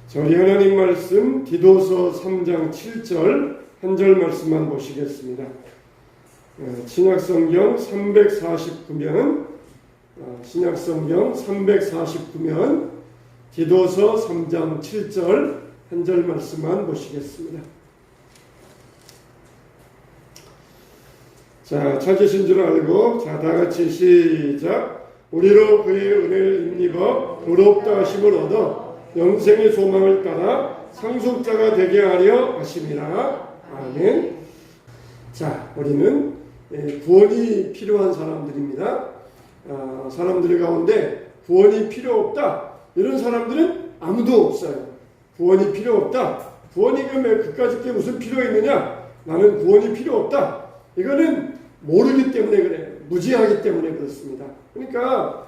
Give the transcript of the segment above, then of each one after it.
자, 우리 하나님 말씀 디도서 3장 7절 한 절 말씀만 보시겠습니다. 신약성경 349면 신약성경 349면 디도서 3장 7절 한 절 말씀만 보시겠습니다. 자, 찾으신 줄 알고 자, 다같이 시작. 우리로 그의 은혜를 힘입어 의롭다 하심을 얻어 영생의 소망을 따라 상속자가 되게 하려 하심이라. 아멘. 자, 우리는 구원이 필요한 사람들입니다. 사람들 가운데 구원이 필요 없다 이런 사람들은 아무도 없어요. 구원이 필요 없다. 구원이 그까짓 게 무슨 필요 있느냐? 나는 구원이 필요 없다. 이거는 모르기 때문에 그래요. 무지하기 때문에 그렇습니다. 그러니까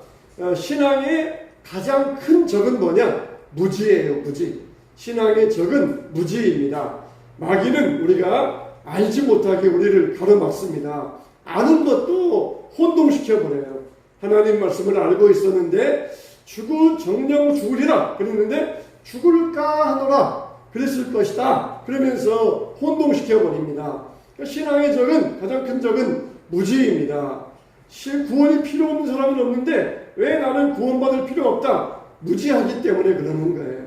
신앙의 가장 큰 적은 뭐냐? 무지예요. 무지. 신앙의 적은 무지입니다. 마귀는 우리가 알지 못하게 우리를 가로막습니다. 아는 것도 혼동시켜버려요. 하나님 말씀을 알고 있었는데 정령 죽으리라 그랬는데 죽을까 하노라 그랬을 것이다 그러면서 혼동시켜버립니다. 신앙의 적은 가장 큰 적은 무지입니다. 구원이 필요 없는 사람은 없는데 왜 나는 구원받을 필요 없다? 무지하기 때문에 그러는 거예요.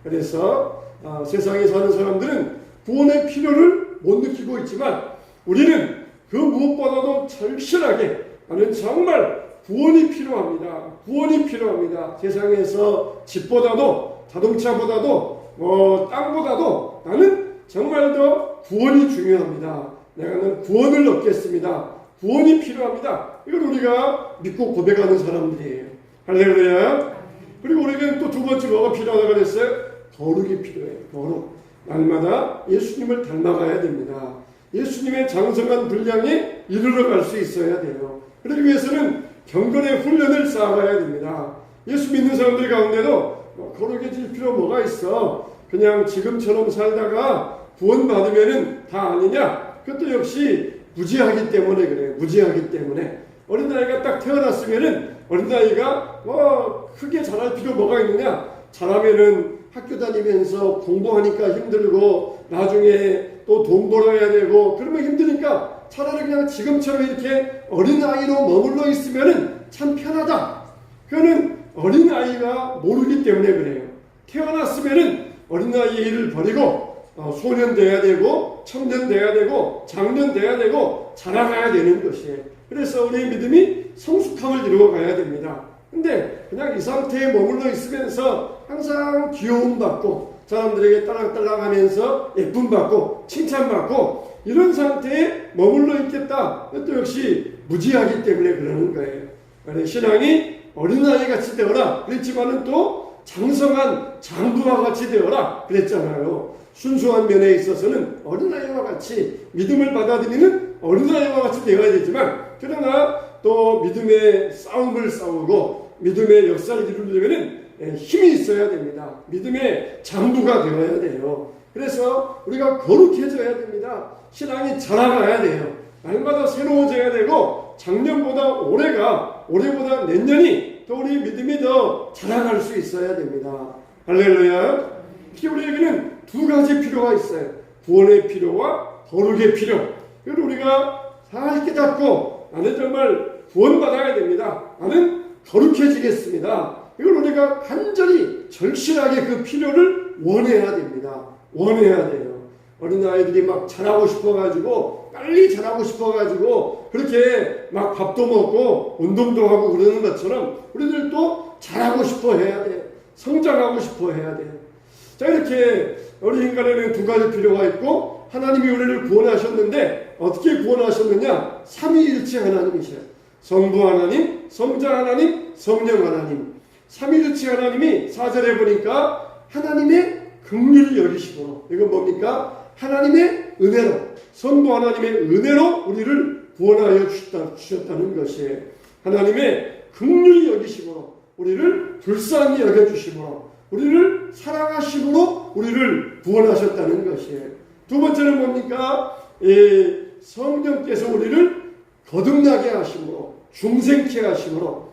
그래서 세상에 사는 사람들은 구원의 필요를 못 느끼고 있지만 우리는 그 무엇보다도 절실하게 나는 정말 구원이 필요합니다. 구원이 필요합니다. 세상에서 집보다도 자동차보다도 땅보다도 나는 정말 더 구원이 중요합니다. 내가는 구원을 얻겠습니다. 구원이 필요합니다. 이걸 우리가 믿고 고백하는 사람들이에요. 할렐루야. 그리고 우리에게는 또 두 번째 뭐가 필요하다고 그랬어요? 거룩이 필요해요. 거룩. 날마다 예수님을 닮아가야 됩니다. 예수님의 장성한 분량에 이르러 갈 수 있어야 돼요. 그러기 위해서는 경건의 훈련을 쌓아가야 됩니다. 예수 믿는 사람들 가운데도 거룩해질 필요 뭐가 있어? 그냥 지금처럼 살다가 구원받으면은 다 아니냐? 그것도 역시 무지하기 때문에 그래요. 무지하기 때문에. 어린아이가 딱 태어났으면은 어린아이가 크게 자랄 필요 뭐가 있느냐? 자라면은 학교 다니면서 공부하니까 힘들고 나중에 또 돈 벌어야 되고 그러면 힘드니까 차라리 그냥 지금처럼 이렇게 어린아이로 머물러 있으면은 참 편하다. 그거는 어린아이가 모르기 때문에 그래요. 태어났으면은 어린아이를 버리고 소년 돼야 되고 청년 돼야 되고 장년 돼야 되고 자라가야 되는 것이에요. 그래서 우리의 믿음이 성숙함을 이루어 가야 됩니다. 근데 그냥 이 상태에 머물러 있으면서 항상 귀여움 받고 사람들에게 딸랑딸랑하면서 예쁨 받고 칭찬받고 이런 상태에 머물러 있겠다. 또 역시 무지하기 때문에 그러는 거예요. 신앙이 어린아이같이 되어라 그랬지만은 또 장성한 장부와 같이 되어라 그랬잖아요. 순수한 면에 있어서는 어린아이와 같이 믿음을 받아들이는 어린아이와 같이 되어야 되지만 그러나 또 믿음의 싸움을 싸우고 믿음의 역사를 이루려면 힘이 있어야 됩니다. 믿음의 장부가 되어야 돼요. 그래서 우리가 거룩해져야 됩니다. 신앙이 자라가야 돼요. 날마다 새로워져야 되고 작년보다 올해보다 내년이 또 우리 믿음이 더 자라갈 수 있어야 됩니다. 할렐루야. 특히 우리에게는 두 가지 필요가 있어요. 구원의 필요와 거룩의 필요. 그걸 우리가 잘 깨닫고 나는 정말 구원받아야 됩니다. 나는 거룩해지겠습니다. 이걸 우리가 간절히 절실하게 그 필요를 원해야 됩니다. 원해야 돼요. 어린아이들이 막 자라고 싶어가지고 빨리 자라고 싶어가지고 그렇게 막 밥도 먹고 운동도 하고 그러는 것처럼 우리들도 자라고 싶어 해야 돼요. 성장하고 싶어 해야 돼요. 자, 이렇게 우리 인간에는 두 가지 필요가 있고 하나님이 우리를 구원하셨는데 어떻게 구원하셨느냐? 삼위일체 하나님이셔요. 성부 하나님, 성자 하나님, 성령 하나님. 삼위일체 하나님이 4절에 보니까 하나님의 긍휼을 여기시고 이건 뭡니까? 하나님의 은혜로 성부 하나님의 은혜로 우리를 구원하여 주셨다는 것이에요. 하나님의 긍휼을 여기시고 우리를 불쌍히 여겨주시고 우리를 사랑하심으로 우리를 구원하셨다는 것이에요. 두 번째는 뭡니까? 성령께서 우리를 거듭나게 하심으로 중생케 하심으로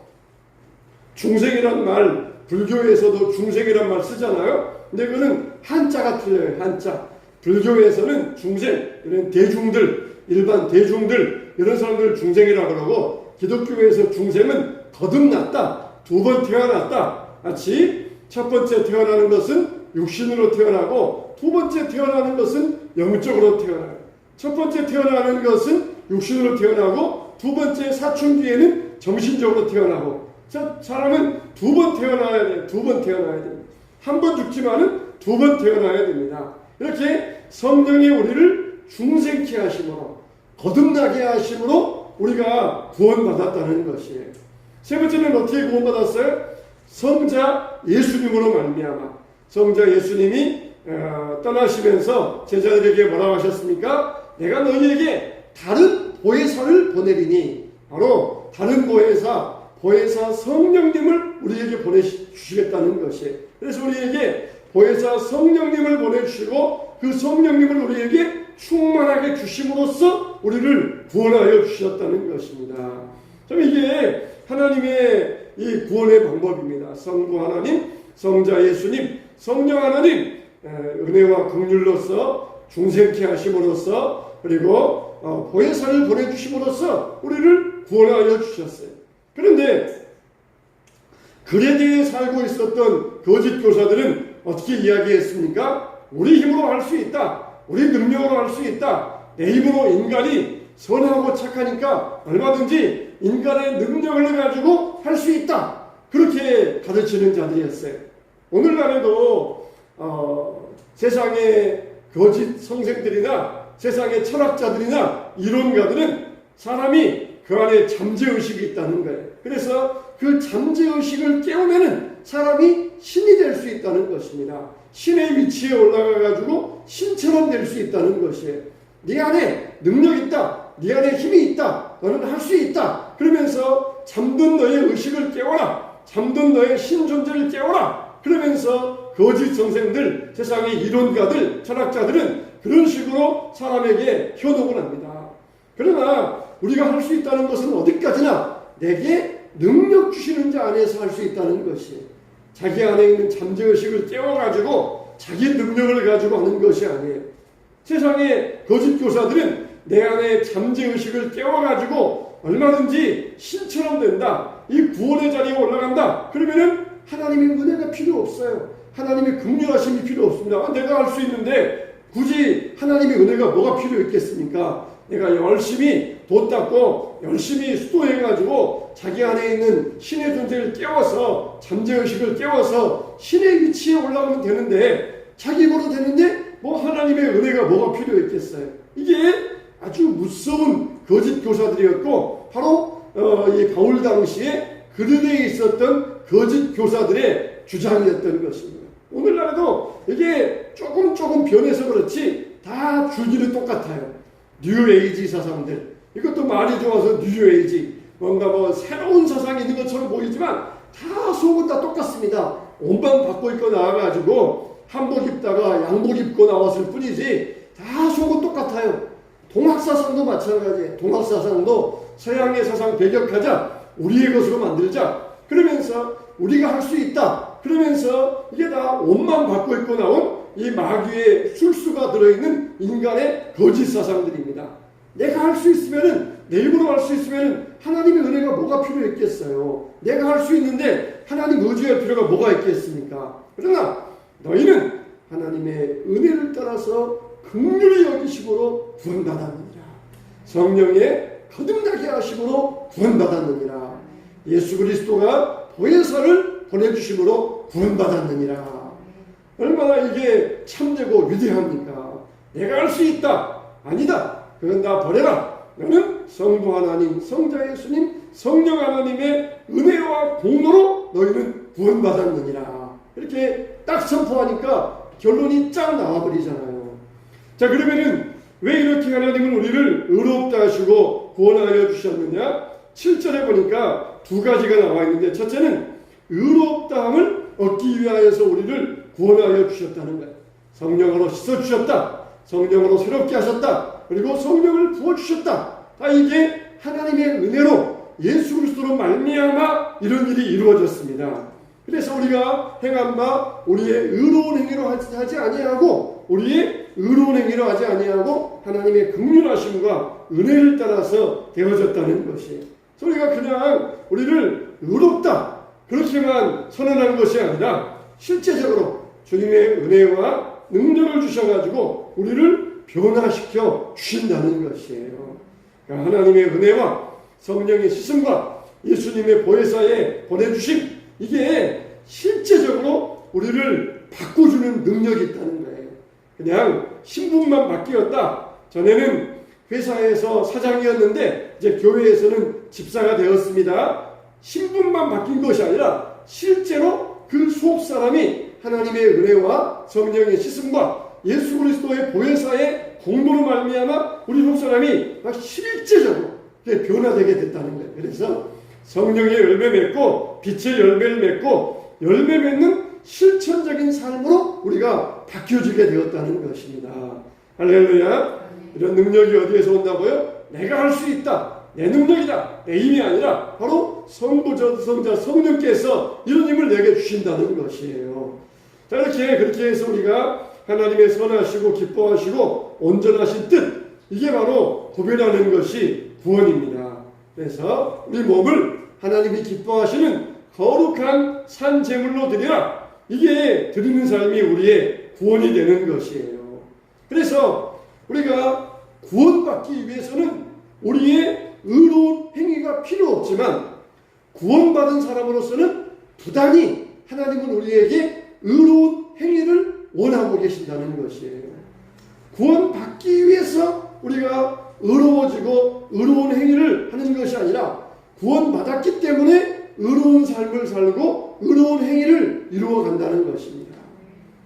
중생이란 말 불교에서도 중생이란 말 쓰잖아요. 근데 그거는 한자가 틀려요. 한자. 불교에서는 중생, 이런 대중들, 일반 대중들, 이런 사람들 중생이라고 그러고, 기독교에서 중생은 거듭났다, 두 번 태어났다. 마치 첫 번째 태어나는 것은 육신으로 태어나고, 두 번째 태어나는 것은 영적으로 태어나요. 첫 번째 태어나는 것은 육신으로 태어나고, 두 번째 사춘기에는 정신적으로 태어나고, 사람은 두 번 태어나야 돼요. 두 번 태어나야 됩니다. 한 번 죽지만은 두 번 태어나야 됩니다. 이렇게 성령이 우리를 중생케 하심으로, 거듭나게 하심으로 우리가 구원받았다는 것이에요. 세 번째는 어떻게 구원받았어요? 성자 예수님으로 말미암아. 성자 예수님이 떠나시면서 제자들에게 뭐라고 하셨습니까? 내가 너희에게 다른 보혜사를 보내리니, 바로 다른 보혜사 성령님을 우리에게 보내주시겠다는 것이에요. 그래서 우리에게 보혜사 성령님을 보내주시고, 그 성령님을 우리에게 충만하게 주심으로써 우리를 구원하여 주셨다는 것입니다. 참 이게 하나님의 이 구원의 방법입니다. 성부 하나님, 성자 예수님, 성령 하나님, 은혜와 긍휼로서 중생케 하심으로써, 그리고 보혜사를 보내주심으로써 우리를 구원하여 주셨어요. 그런데 글에 대해 살고 있었던 거짓 교사들은 어떻게 이야기했습니까? 우리 힘으로 할 수 있다. 우리 능력으로 할 수 있다. 내 힘으로 인간이 선하고 착하니까 얼마든지 인간의 능력을 가지고 할 수 있다. 그렇게 가르치는 자들이었어요. 오늘날에도 세상의 거짓 성생들이나 세상의 철학자들이나 이론가들은 사람이 그 안에 잠재의식이 있다는 거예요. 그래서 그 잠재의식을 깨우면은 사람이 신이 될 수 있다는 것입니다. 신의 위치에 올라가가지고 신처럼 될 수 있다는 것이에요. 네 안에 능력 있다. 네 안에 힘이 있다. 너는 할 수 있다. 그러면서 잠든 너의 의식을 깨워라. 잠든 너의 신 존재를 깨워라. 그러면서 거짓 선생들, 세상의 이론가들, 철학자들은 그런 식으로 사람에게 현혹을 합니다. 그러나 우리가 할 수 있다는 것은 어디까지나 내게 능력 주시는 자 안에서 할 수 있다는 것이에요. 자기 안에 있는 잠재의식을 깨워가지고 자기 능력을 가지고 하는 것이 아니에요. 세상의 거짓 교사들은 내 안에 잠재의식을 깨워가지고 얼마든지 신처럼 된다. 이 구원의 자리에 올라간다. 그러면은 하나님의 은혜가 필요 없어요. 하나님의 긍휼하심이 필요 없습니다. 내가 할 수 있는데 굳이 하나님의 은혜가 뭐가 필요 있겠습니까? 내가 열심히 돈 닦고 열심히 수도해가지고 자기 안에 있는 신의 존재를 깨워서 잠재의식을 깨워서 신의 위치에 올라오면 되는데 자기 힘으로 되는데 뭐 하나님의 은혜가 뭐가 필요 있겠어요? 이게 아주 무서운 거짓 교사들이었고 바로 이 바울 당시에 그들에 있었던 거짓 교사들의 주장이었던 것입니다. 오늘날에도 이게 조금 변해서 그렇지 다 줄기는 똑같아요. 뉴에이지 사상들, 이것도 말이 좋아서 뉴에이지, 뭔가 뭐 새로운 사상이 있는 것처럼 보이지만 다 속은 다 똑같습니다. 옷만 바꿔 입고 나와가지고 한복 입다가 양복 입고 나왔을 뿐이지 다 속은 똑같아요. 동학사상도 마찬가지예요. 동학사상도 서양의 사상 배격하자, 우리의 것으로 만들자, 그러면서 우리가 할 수 있다, 그러면서 이게 다 옷만 바꿔 입고 나온 이 마귀의 술수가 들어있는 인간의 거짓 사상들입니다. 내가 할 수 있으면은, 내 힘으로 할 수 있으면은 하나님의 은혜가 뭐가 필요했겠어요? 내가 할 수 있는데 하나님 의지할 필요가 뭐가 있겠습니까? 그러나 너희는 하나님의 은혜를 따라서 긍휼히 여기심으로 구원받았느니라. 성령의 거듭나게 하심으로 구원받았느니라. 예수 그리스도가 보혜사를 보내주심으로 구원받았느니라. 얼마나 이게 참되고 위대합니까? 내가 할 수 있다. 아니다. 그건 다 버려라. 너는 성부 하나님, 성자 예수님, 성령 하나님의 은혜와 공로로 너희는 구원받았느니라. 이렇게 딱 선포하니까 결론이 쫙 나와버리잖아요. 자, 그러면은 왜 이렇게 하나님은 우리를 의롭다 하시고 구원하여 주셨느냐? 7절에 보니까 두 가지가 나와 있는데, 첫째는 의롭다함을 얻기 위하여서 우리를 구원하여 주셨다는 거예요. 성령으로 씻어주셨다. 성령으로 새롭게 하셨다. 그리고 성령을 부어주셨다. 다 이게 하나님의 은혜로 예수 그리스도로 말미암아 이런 일이 이루어졌습니다. 그래서 우리가 행한 바 우리의 의로운 행위로 하지 아니하고 우리의 의로운 행위로 하지 아니하고 하나님의 긍휼하심과 은혜를 따라서 되어졌다는 것이, 우리가 그냥 우리를 의롭다 그렇게만 선언한 것이 아니라 실제적으로 주님의 은혜와 능력을 주셔가지고 우리를 변화시켜 주신다는 것이에요. 그러니까 하나님의 은혜와 성령의 씻음과 예수님의 보혜사에 보내주심, 이게 실제적으로 우리를 바꿔주는 능력이 있다는 거예요. 그냥 신분만 바뀌었다. 전에는 회사에서 사장이었는데 이제 교회에서는 집사가 되었습니다. 신분만 바뀐 것이 아니라 실제로 그 속 사람이 하나님의 은혜와 성령의 씻음과 예수 그리스도의 보혜사의 공로로 말미암아 우리 속 사람이 막 실제적으로 변화되게 됐다는 거예요. 그래서 성령의 열매 맺고 빛의 열매를 맺고 열매 맺는 실천적인 삶으로 우리가 바뀌어지게 되었다는 것입니다. 할렐루야. 이런 능력이 어디에서 온다고요? 내가 할 수 있다, 내 능력이다, 내 힘이 아니라 바로 성부전성자 성령께서 이런 힘을 내게 주신다는 것이에요. 자, 그렇게 해서 우리가 하나님의 선하시고 기뻐하시고 온전하신 뜻, 이게 바로 구별하는 것이 구원입니다. 그래서 우리 몸을 하나님이 기뻐하시는 거룩한 산 제물로 드리라, 이게 드리는 삶이 우리의 구원이 되는 것이에요. 그래서 우리가 구원받기 위해서는 우리의 의로운 행위가 필요 없지만 구원받은 사람으로서는 부단히 하나님은 우리에게 의로운 행위를 원하고 계신다는 것이에요. 구원받기 위해서 우리가 의로워지고 의로운 행위를 하는 것이 아니라 구원받았기 때문에 의로운 삶을 살고 의로운 행위를 이루어 간다는 것입니다.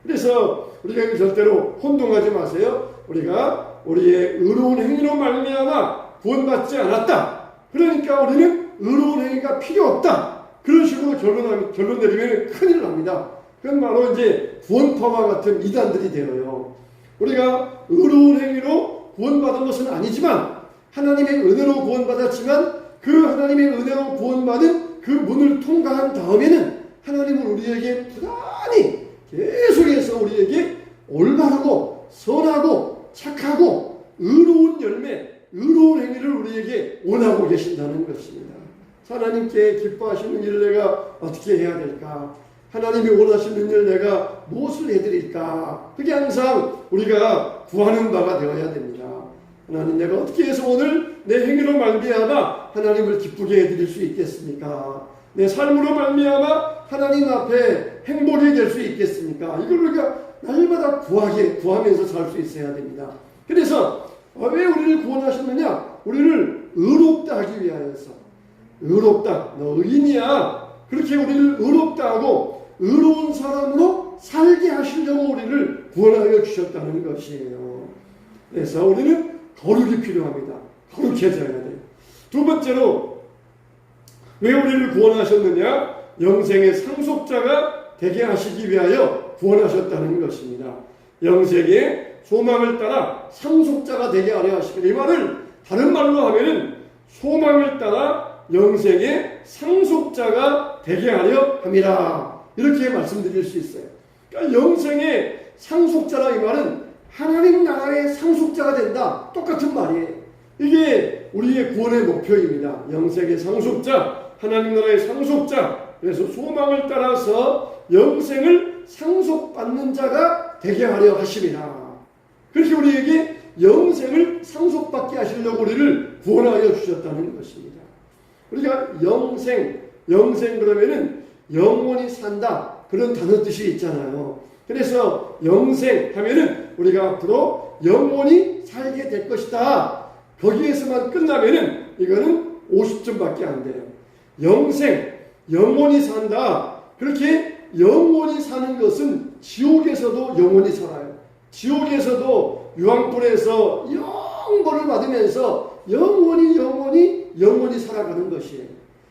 그래서 우리가 절대로 혼동하지 마세요. 우리가 우리의 의로운 행위로 말미암아 구원받지 않았다, 그러니까 우리는 의로운 행위가 필요 없다, 그런 식으로 결론 내리면 큰일 납니다. 그건 바로 이제 구원파와 같은 이단들이 되어요. 우리가 의로운 행위로 구원받은 것은 아니지만 하나님의 은혜로 구원받았지만 그 하나님의 은혜로 구원받은 그 문을 통과한 다음에는 하나님은 우리에게 부단히 계속해서 우리에게 올바르고 선하고 착하고 의로운 열매, 의로운 행위를 우리에게 원하고 계신다는 것입니다. 하나님께 기뻐하시는 일을 내가 어떻게 해야 될까? 하나님이 원하시는 일을 내가 무엇을 해드릴까? 그게 항상 우리가 구하는 바가 되어야 됩니다. 하나님, 내가 어떻게 해서 오늘 내 행위로 말미암아 하나님을 기쁘게 해드릴 수 있겠습니까? 내 삶으로 말미암아 하나님 앞에 행복이 될 수 있겠습니까? 이걸 우리가 날마다 구하면서 살 수 있어야 됩니다. 그래서 왜 우리를 구원하셨느냐? 우리를 의롭다 하기 위하여서. 의롭다, 너 의인이야, 그렇게 우리를 의롭다 하고 의로운 사람으로 살게 하시려고 우리를 구원하여 주셨다는 것이에요. 그래서 우리는 거룩이 필요합니다. 거룩해져야 돼요. 두 번째로 왜 우리를 구원하셨느냐? 영생의 상속자가 되게 하시기 위하여 구원하셨다는 것입니다. 영생의 소망을 따라 상속자가 되게 하려 하시기, 이 말을 다른 말로 하면은 소망을 따라 영생의 상속자가 되게 하려 함이라, 이렇게 말씀드릴 수 있어요. 그러니까 영생의 상속자라, 이 말은 하나님 나라의 상속자가 된다, 똑같은 말이에요. 이게 우리의 구원의 목표입니다. 영생의 상속자, 하나님 나라의 상속자. 그래서 소망을 따라서 영생을 상속받는 자가 되게 하려 하심이라. 그렇게 우리에게 영생을 상속받게 하시려고 우리를 구원하여 주셨다는 것입니다. 우리가 영생 그러면은 영원히 산다, 그런 단어 뜻이 있잖아요. 그래서 영생 하면은 우리가 앞으로 영원히 살게 될 것이다, 거기에서만 끝나면은 이거는 50점밖에 안 돼요. 영생, 영원히 산다, 그렇게 영원히 사는 것은 지옥에서도 영원히 살아요. 지옥에서도 유황불에서 영벌을 받으면서 영원히 살아가는 것이에요.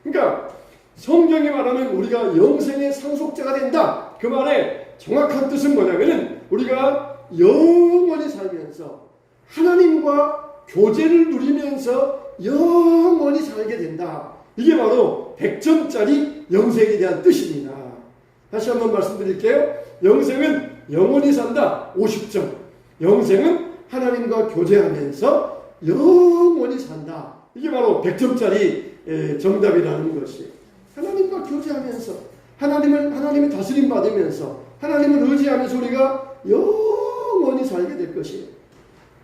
그러니까 성경이 말하는 우리가 영생의 상속자가 된다, 그 말의 정확한 뜻은 뭐냐면은 우리가 영원히 살면서 하나님과 교제를 누리면서 영원히 살게 된다. 이게 바로 100점짜리 영생에 대한 뜻입니다. 다시 한번 말씀드릴게요. 영생은 영원히 산다. 50점. 영생은 하나님과 교제하면서 영원히 산다. 이게 바로 100점짜리 정답이라는 것이. 하나님과 교제하면서 하나님의 다스림 받으면서 하나님을 의지하면서 우리가 영원히 살게 될 것이에요.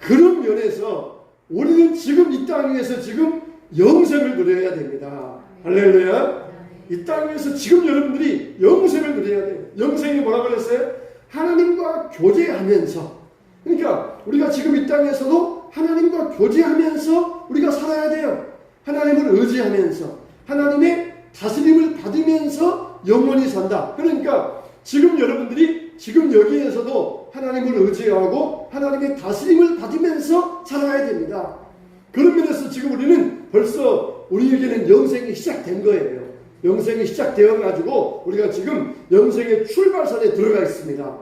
그런 면에서 우리는 지금 이 땅 위에서 지금 영생을 누려야 됩니다. 할렐루야. 이 땅 위에서 지금 여러분들이 영생을 누려야 돼요. 영생이 뭐라고 그랬어요? 하나님과 교제하면서. 그러니까 우리가 지금 이 땅에서도 하나님과 교제하면서 우리가 살아야 돼요. 하나님을 의지하면서 하나님의 다스림을 받으면서 영원히 산다. 그러니까 지금 여러분들이 지금 여기에서도 하나님을 의지하고 하나님의 다스림을 받으면서 살아야 됩니다. 그런 면에서 지금 우리는 벌써 우리에게는 영생이 시작된 거예요. 영생이 시작되어 가지고 우리가 지금 영생의 출발선에 들어가 있습니다.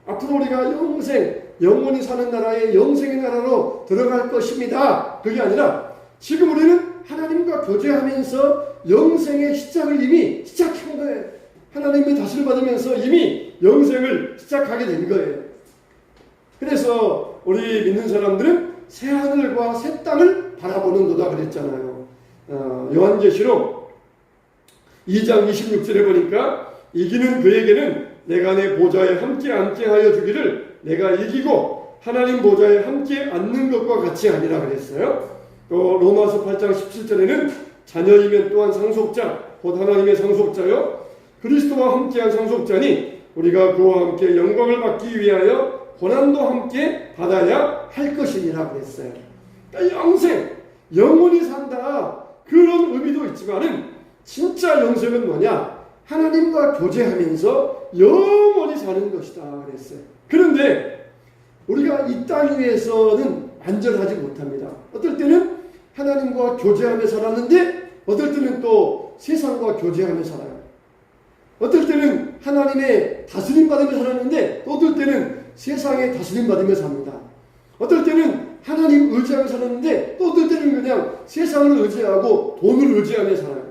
앞으로 우리가 영원히 사는 나라의 영생의 나라로 들어갈 것입니다. 그게 아니라 지금 우리는 하나님과 교제하면서 영생의 시작을 이미 시작한 거예요. 하나님의 다스림을 받으면서 이미 영생을 시작하게 된 거예요. 그래서 우리 믿는 사람들은 새 하늘과 새 땅을 바라보는도다 그랬잖아요. 요한계시록 2장 26절에 보니까 이기는 그에게는 내가 내 보좌에 함께 앉게 하여 주기를 내가 이기고 하나님 보좌에 함께 앉는 것과 같이 하니라 그랬어요. 또 로마서 8장 17절에는 자녀이면 또한 상속자 곧 하나님의 상속자요 그리스도와 함께한 상속자니 우리가 그와 함께 영광을 받기 위하여 고난도 함께 받아야 할 것이니라 그랬어요. 그러니까 영생, 영원히 산다 그런 의미도 있지만은 진짜 영생은 뭐냐? 하나님과 교제하면서 영원히 사는 것이다 그랬어요. 그런데 우리가 이 땅 위에서는 안전하지 못합니다. 어떨 때는 하나님과 교제하며 살았는데 어떨 때는 또 세상과 교제하며 살아요. 어떨 때는 하나님의 다스림 받으며 살았는데 또 어떨 때는 세상의 다스림 받으며 삽니다. 어떨 때는 하나님 의지하며 살았는데 또 어떨 때는 그냥 세상을 의지하고 돈을 의지하며 살아요.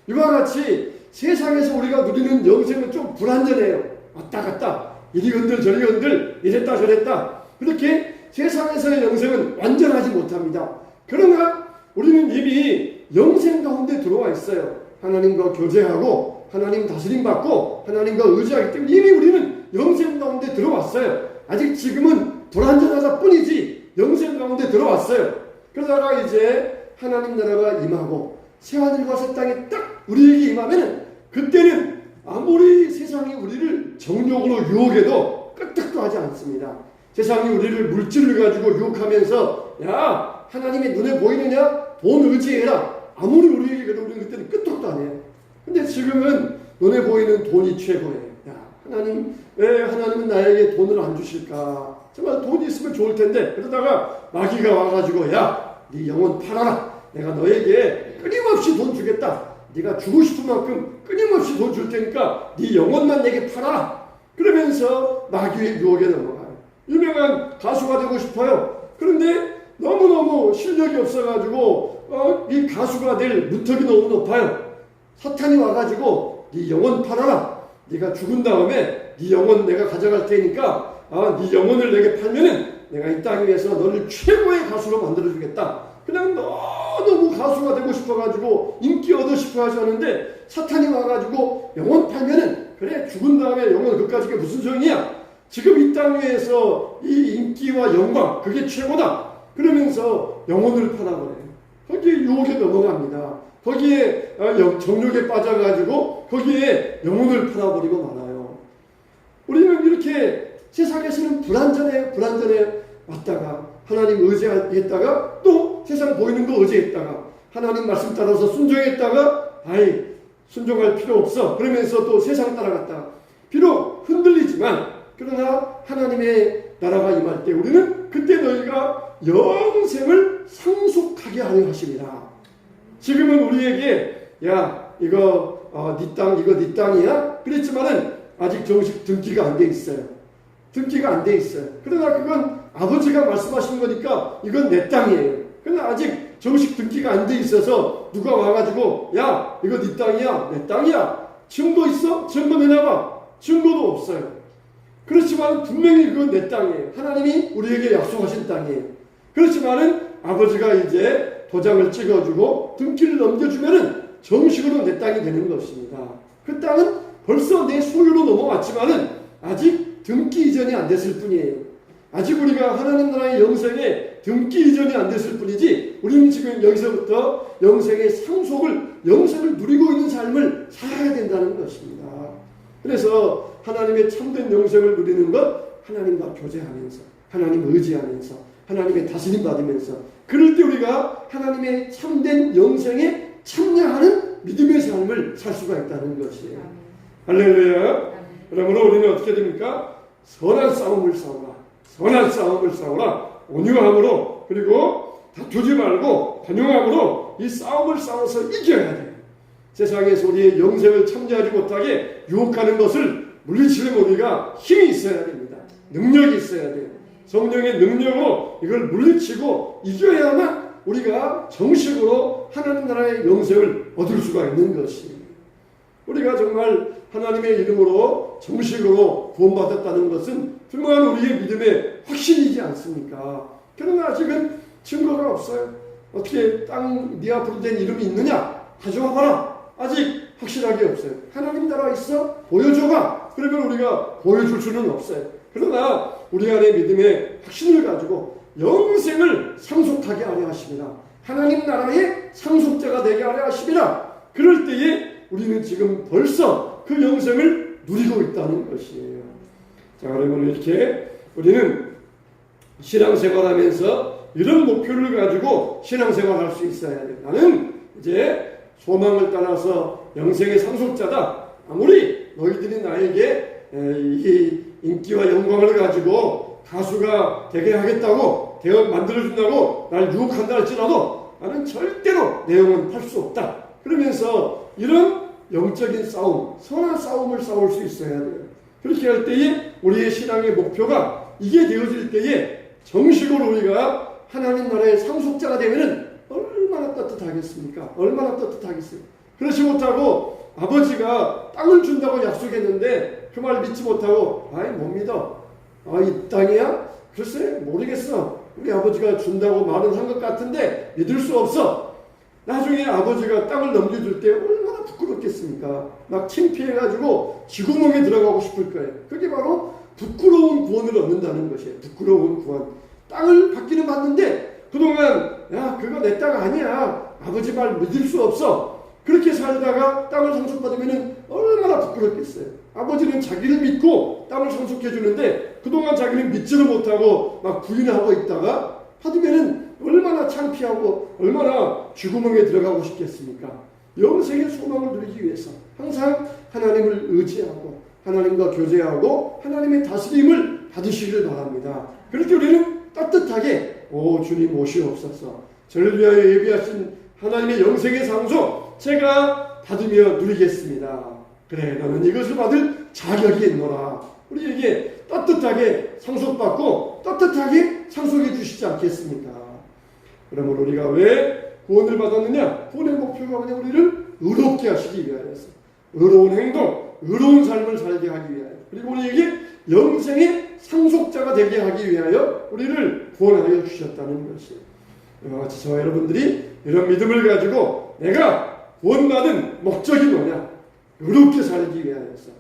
이와 같이 세상에서 우리가 누리는 영생은 좀 불안전해요. 왔다 갔다 이리 흔들 저리 흔들 이랬다 저랬다. 그렇게 세상에서의 영생은 완전하지 못합니다. 그러나 우리는 이미 영생 가운데 들어와 있어요. 하나님과 교제하고 하나님 다스림 받고 하나님과 의지하기 때문에 이미 우리는 영생 가운데 들어왔어요. 아직 지금은 불안전하다 뿐이지 영생 가운데 들어왔어요. 그러다가 이제 하나님 나라가 임하고 새하늘과 새 땅이 딱 우리에게 임하면 그때는 아무리 세상이 우리를 정욕으로 유혹해도 끄떡도 하지 않습니다. 세상이 우리를 물질을 가지고 유혹하면서 야 하나님의 눈에 보이느냐? 돈 의지해라. 아무리 우리에게 그래도 우리는 그때는 끄떡도 안 해요. 근데 지금은 눈에 보이는 돈이 최고예요. 야 하나님 왜 하나님은 나에게 돈을 안 주실까? 정말 돈이 있으면 좋을 텐데 그러다가 마귀가 와가지고 야 네 영혼 팔아라. 내가 너에게 끊임없이 돈 주겠다. 네가 주고 싶은 만큼 끊임없이 돈 줄 테니까 네 영혼만 내게 팔아라. 그러면서 마귀의 유혹에 넘어가요. 유명한 가수가 되고 싶어요. 그런데 너무너무 실력이 없어가지고 이 가수가 될 문턱이 너무 높아요. 사탄이 와가지고 네 영혼 팔아라. 네가 죽은 다음에 네 영혼 내가 가져갈 테니까 네 영혼을 내게 팔면은 내가 이 땅 위에서 너를 최고의 가수로 만들어주겠다. 그냥 너무 가수가 되고 싶어가지고 인기 얻어 싶어 하셨는데 사탄이 와가지고 영혼 팔면은 그래 죽은 다음에 영혼 그까짓 게 무슨 소용이야. 지금 이 땅 위에서 이 인기와 영광 그게 최고다. 그러면서 영혼을 팔아버려요. 거기에 유혹에 넘어갑니다. 거기에 정욕에 빠져가지고 거기에 영혼을 팔아버리고 말아요. 우리는 이렇게 세상에서는 불안전해요. 왔다가 하나님 의지했다가 또 세상 보이는 거 의지했다가 하나님 말씀 따라서 순종했다가 아이 순종할 필요 없어 그러면서 또 세상 따라갔다가 비록 흔들리지만 그러나 하나님의 나라가 임할 때 우리는 그때 너희가 영생을 상속하게 하는 것입니다. 지금은 우리에게 야 이거 네 땅 이거 네 땅이야 그랬지만은 아직 정식 등기가 안 돼 있어요. 등기가 안 돼 있어요. 그러나 그건 아버지가 말씀하신 거니까 이건 내 땅이에요. 그러나 아직 정식 등기가 안 돼 있어서 누가 와가지고 야 이거 네 땅이야 내 땅이야 증거 있어? 증거 내놔봐. 증거도 없어요. 그렇지만 분명히 그건 내 땅이에요. 하나님이 우리에게 약속하신 땅이에요. 그렇지만은 아버지가 이제 도장을 찍어주고 등기를 넘겨주면은 정식으로 내 땅이 되는 것입니다. 그 땅은 벌써 내 소유로 넘어왔지만은 아직 등기 이전이 안 됐을 뿐이에요. 아직 우리가 하나님 나라의 영생에 등기 이전이 안 됐을 뿐이지 우리는 지금 여기서부터 영생의 영생을 누리고 있는 삶을 살아야 된다는 것입니다. 그래서 하나님의 참된 영생을 누리는 것, 하나님과 교제하면서, 하나님을 의지하면서, 하나님의 다스림 받으면서, 그럴 때 우리가 하나님의 참된 영생에 참여하는 믿음의 삶을 살 수가 있다는 것이에요. 할렐루야. 그러므로 우리는 어떻게 됩니까? 선한 싸움을 싸우라. 선한 싸움을 싸우라. 온유함으로, 그리고 다투지 말고 관용함으로 이 싸움을 싸워서 이겨야 돼요. 세상에서 우리의 영생을 참여하지 못하게 유혹하는 것을 물리치는 우리가 힘이 있어야 됩니다. 능력이 있어야 돼요. 성령의 능력으로 이걸 물리치고 이겨야만 우리가 정식으로 하나님 나라의 영생을 얻을 수가 있는 것이에요. 우리가 정말 하나님의 이름으로 정식으로 구원받았다는 것은 분명한 우리의 믿음의 확신이지 않습니까? 그러나 아직은 증거가 없어요. 어떻게 땅 네 앞으로 된 이름이 있느냐? 가져와 봐라. 아직 확실하게 없어요. 하나님 나라 있어? 보여줘봐. 그러면 우리가 보여줄 수는 없어요. 그러나 우리 안에 믿음의 확신을 가지고 영생을 상속하게 하려 하십니다. 하나님 나라의 상속자가 되게 하려 하십니다. 그럴 때에 우리는 지금 벌써 그 영생을 누리고 있다는 것이에요. 자, 그러면 이렇게 우리는 신앙생활하면서 이런 목표를 가지고 신앙생활할 수 있어야 돼요. 나는 이제 소망을 따라서 영생의 상속자다. 아무리 너희들이 나에게 이 인기와 영광을 가지고 가수가 되게 하겠다고 만들어준다고 날 유혹한다 할지라도 나는 절대로 내 영은 팔 수 없다. 그러면서 이런 영적인 싸움, 선한 싸움을 싸울 수 있어야 돼요. 그렇게 할 때에 우리의 신앙의 목표가 이게 되어질 때에 정식으로 우리가 하나님 나라의 상속자가 되면은 얼마나 따뜻하겠습니까? 얼마나 따뜻하겠어요? 그렇지 못하고 아버지가 땅을 준다고 약속했는데 그 말 믿지 못하고 아이 못 믿어. 이 땅이야? 글쎄 모르겠어. 우리 아버지가 준다고 말은 한 것 같은데 믿을 수 없어. 나중에 아버지가 땅을 넘겨줄 때 얼마나 부끄럽겠습니까? 막 창피해가지고 쥐구멍에 들어가고 싶을 거예요. 그게 바로 부끄러운 구원을 얻는다는 것이에요. 부끄러운 구원. 땅을 받기는 받는데 그동안 야 그거 내 땅 아니야. 아버지 말 믿을 수 없어. 그렇게 살다가 땅을 상속받으면 얼마나 부끄럽겠어요. 아버지는 자기를 믿고 땅을 상속해 주는데 그동안 자기는 믿지를 못하고 막 부인하고 있다가 받으면 얼마나 창피하고 얼마나 쥐구멍에 들어가고 싶겠습니까? 영생의 소망을 누리기 위해서 항상 하나님을 의지하고 하나님과 교제하고 하나님의 다스림을 받으시길 바랍니다. 그렇게 우리는 따뜻하게 주님 오시옵소서. 저를 위하여 예비하신 하나님의 영생의 상속 제가 받으며 누리겠습니다. 그래 너는 이것을 받을 자격이 있노라. 우리에게 따뜻하게 상속받고 따뜻하게 상속해 주시지 않겠습니까? 그러므로 우리가 왜 구원을 받았느냐? 구원의 목표가 그냥 우리를 의롭게 하시기 위하여서 의로운 행동, 의로운 삶을 살게 하기 위하여 그리고 우리에게 영생의 상속자가 되게 하기 위하여 우리를 구원하여 주셨다는 것이에요. 이와 같이 저와 여러분들이 이런 믿음을 가지고 내가 구원받은 목적이 뭐냐? 의롭게 살기 위하여서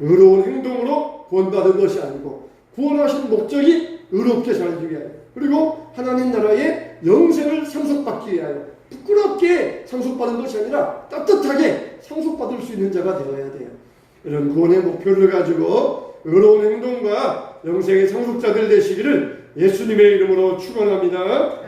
의로운 행동으로 구원받은 것이 아니고 구원하신 목적이 의롭게 살기 위하여 그리고 하나님 나라의 영생을 상속받기 위하여 부끄럽게 상속받은 것이 아니라 따뜻하게 상속받을 수 있는 자가 되어야 돼요. 이런 구원의 목표를 가지고 의로운 행동과 영생의 상속자들 되시기를 예수님의 이름으로 축원합니다.